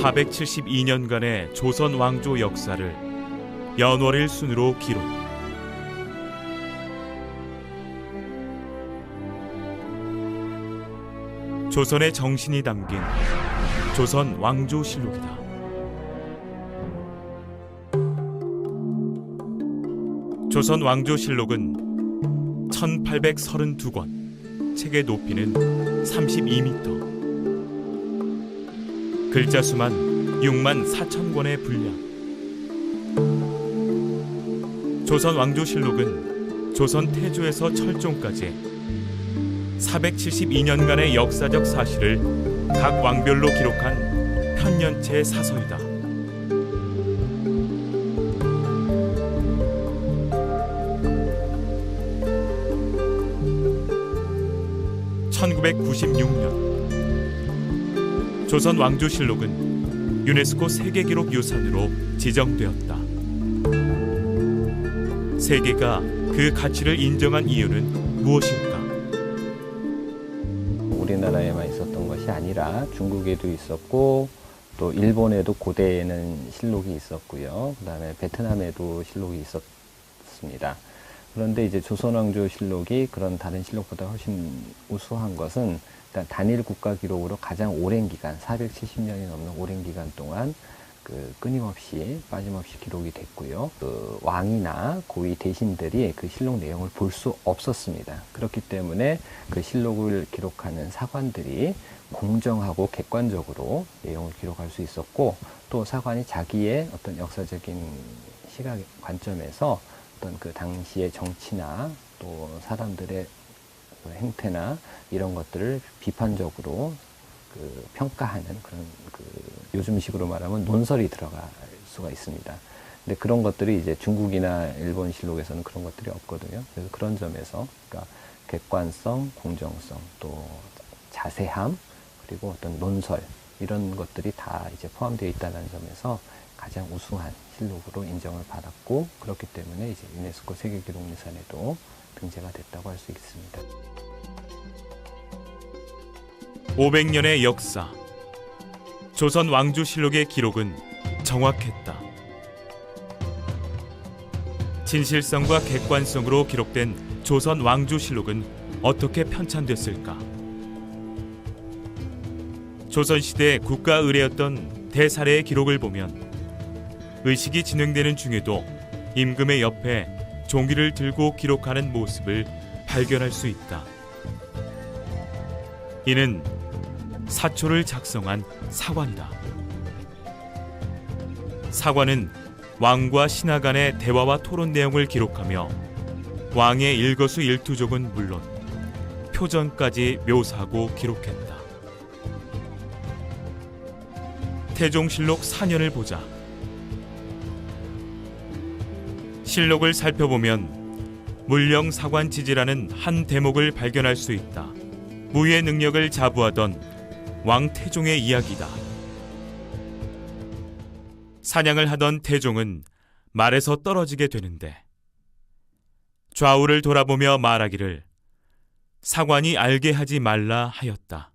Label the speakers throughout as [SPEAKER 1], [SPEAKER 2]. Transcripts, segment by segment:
[SPEAKER 1] 472년간의 조선 왕조 역사를 연월일 순으로 기록. 조선의 정신이 담긴 조선 왕조실록이다. 조선 왕조실록은 1832권, 책의 높이는 32m, 글자 수만 6만 4천 권의 분량. 조선 왕조실록은 조선 태조에서 철종까지 472년간의 역사적 사실을 각 왕별로 기록한 편년체 사서이다. (1996년) 조선 왕조실록은 유네스코 세계기록 유산으로 지정되었다. 세계가 그 가치를 인정한 이유는 무엇일까?
[SPEAKER 2] 우리나라에만 있었던 것이 아니라 중국에도 있었고 또 일본에도 고대에는 실록이 있었고요. 그다음에 베트남에도 실록이 있었습니다. 그런데 이제 조선왕조실록이 그런 다른 실록보다 훨씬 우수한 것은 일단 단일 국가 기록으로 가장 오랜 기간, 470년이 넘는 오랜 기간 동안 끊임없이 빠짐없이 기록이 됐고요. 왕이나 고위 대신들이 그 실록 내용을 볼 수 없었습니다. 그렇기 때문에 그 실록을 기록하는 사관들이 공정하고 객관적으로 내용을 기록할 수 있었고, 또 사관이 자기의 어떤 역사적인 시각 관점에서 어떤 그 당시의 정치나 또 사람들의 행태나 이런 것들을 비판적으로 평가하는 그런 요즘식으로 말하면 논설이 들어갈 수가 있습니다. 근데 그런 것들이 이제 중국이나 일본 실록에서는 그런 것들이 없거든요. 그래서 그런 점에서 그러니까 객관성, 공정성, 또 자세함, 그리고 어떤 논설 이런 것들이 다 이제 포함되어 있다는 점에서 가장 우수한 실록으로 인정을 받았고, 그렇기 때문에 이제 유네스코 세계기록유산에도 등재가 됐다고 할 수 있습니다.
[SPEAKER 1] 500년의 역사. 조선 왕조실록의 기록은 정확했다. 진실성과 객관성으로 기록된 조선 왕조실록은 어떻게 편찬됐을까? 조선시대 국가 의례였던 대사례의 기록을 보면 의식이 진행되는 중에도 임금의 옆에 종이를 들고 기록하는 모습을 발견할 수 있다. 이는 사초를 작성한 사관이다. 사관은 왕과 신하 간의 대화와 토론 내용을 기록하며 왕의 일거수일투족은 물론 표정까지 묘사하고 기록했다. 태종실록 4년을 보자. 실록을 살펴보면 물령사관지지라는 한 대목을 발견할 수 있다. 무예 능력을 자부하던 왕 태종의 이야기다. 사냥을 하던 태종은 말에서 떨어지게 되는데 좌우를 돌아보며 말하기를 사관이 알게 하지 말라 하였다.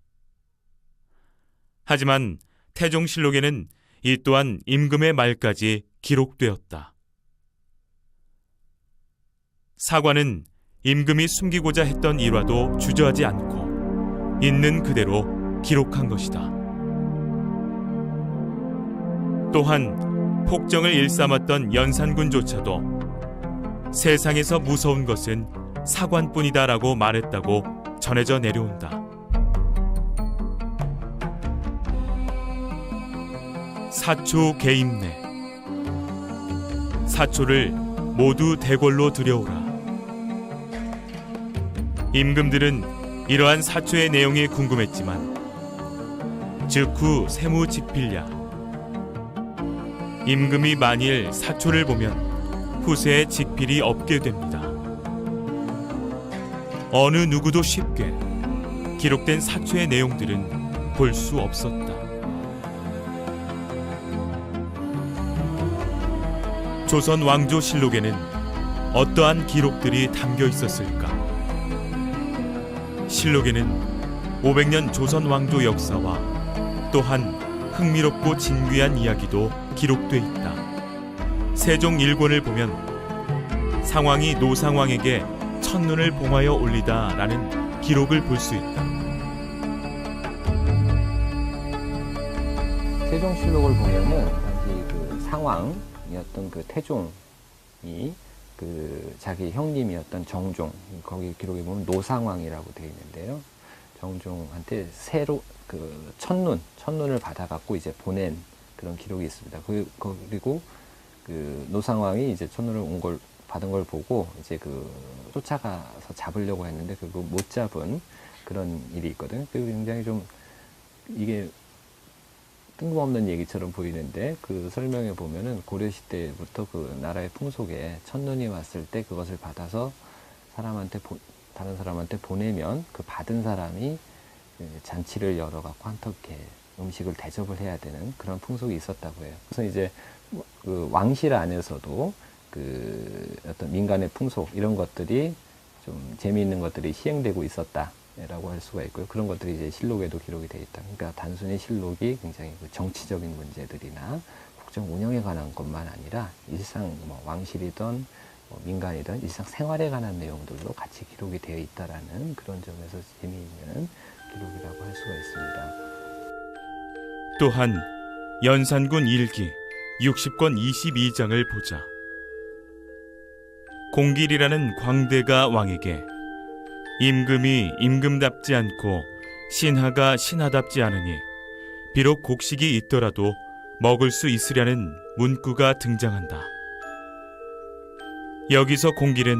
[SPEAKER 1] 하지만 태종실록에는 이 또한 임금의 말까지 기록되었다. 사관은 임금이 숨기고자 했던 일화도 주저하지 않고 있는 그대로 기록한 것이다. 또한 폭정을 일삼았던 연산군조차도 세상에서 무서운 것은 사관뿐이다라고 말했다고 전해져 내려온다. 사초 개입내. 사초를 모두 대궐로 들여오라. 임금들은 이러한 사초의 내용이 궁금했지만 즉후 세무직필랴. 임금이 만일 사초를 보면 후세에 직필이 없게 됩니다. 어느 누구도 쉽게 기록된 사초의 내용들은 볼 수 없었다. 조선 왕조실록에는 어떠한 기록들이 담겨 있었을까? 실록에는 500년 조선 왕조 역사와 또한 흥미롭고 진귀한 이야기도 기록돼 있다. 세종 1권을 보면 상왕이 노상왕에게 첫눈을 봉하여 올리다라는 기록을 볼 수 있다.
[SPEAKER 2] 세종실록을 보면은 당시 그 상왕이었던 그 태종이 그 자기 형님이었던 정종, 거기 기록에 보면 노상왕이라고 되어 있는데요. 정종한테 새로 그 첫눈을 받아갖고 이제 보낸 그런 기록이 있습니다. 그리고 그 노상왕이 이제 첫눈을 받은 걸 보고 이제 그 쫓아가서 잡으려고 했는데 그거 못 잡은 그런 일이 있거든요. 그리고 굉장히 좀 이게 뜬금없는 얘기처럼 보이는데 그 설명에 보면은 고려시대부터 그 나라의 풍속에 첫눈이 왔을 때 그것을 받아서 다른 사람한테 보내면 그 받은 사람이 잔치를 열어갖고 한턱에 음식을 대접을 해야 되는 그런 풍속이 있었다고 해요. 그래서 이제 그 왕실 안에서도 그 어떤 민간의 풍속 이런 것들이 좀 재미있는 것들이 시행되고 있었다라고 할 수가 있고요. 그런 것들이 이제 실록에도 기록이 되어 있다. 그러니까 단순히 실록이 굉장히 그 정치적인 문제들이나 국정 운영에 관한 것만 아니라 일상 뭐 왕실이든 민간이든 일상 생활에 관한 내용들도 같이 기록이 되어 있다라는 그런 점에서 재미있는 기록이라고 할 수가 있습니다.
[SPEAKER 1] 또한 연산군 일기 60권 22장을 보자. 공길이라는 광대가 왕에게 임금이 임금답지 않고 신하가 신하답지 않으니 비록 곡식이 있더라도 먹을 수 있으려는 문구가 등장한다. 여기서 공길은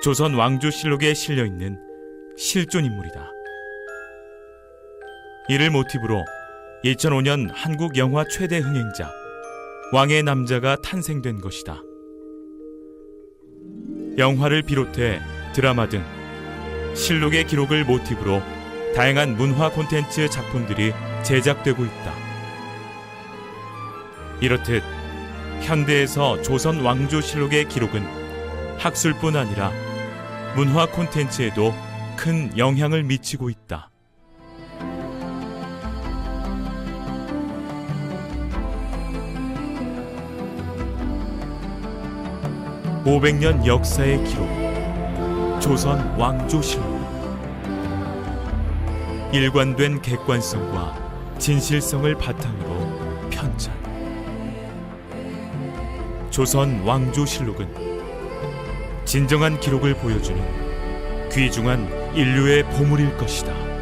[SPEAKER 1] 조선 왕조실록에 실려있는 실존 인물이다. 이를 모티브로 2005년 한국 영화 최대 흥행자 왕의 남자가 탄생된 것이다. 영화를 비롯해 드라마 등 실록의 기록을 모티브로 다양한 문화 콘텐츠 작품들이 제작되고 있다. 이렇듯 현대에서 조선 왕조실록의 기록은 학술뿐 아니라 문화 콘텐츠에도 큰 영향을 미치고 있다. 500년 역사의 기록, 조선 왕조실록. 일관된 객관성과 진실성을 바탕으로 편찬. 조선 왕조실록은 진정한 기록을 보여주는 귀중한 인류의 보물일 것이다.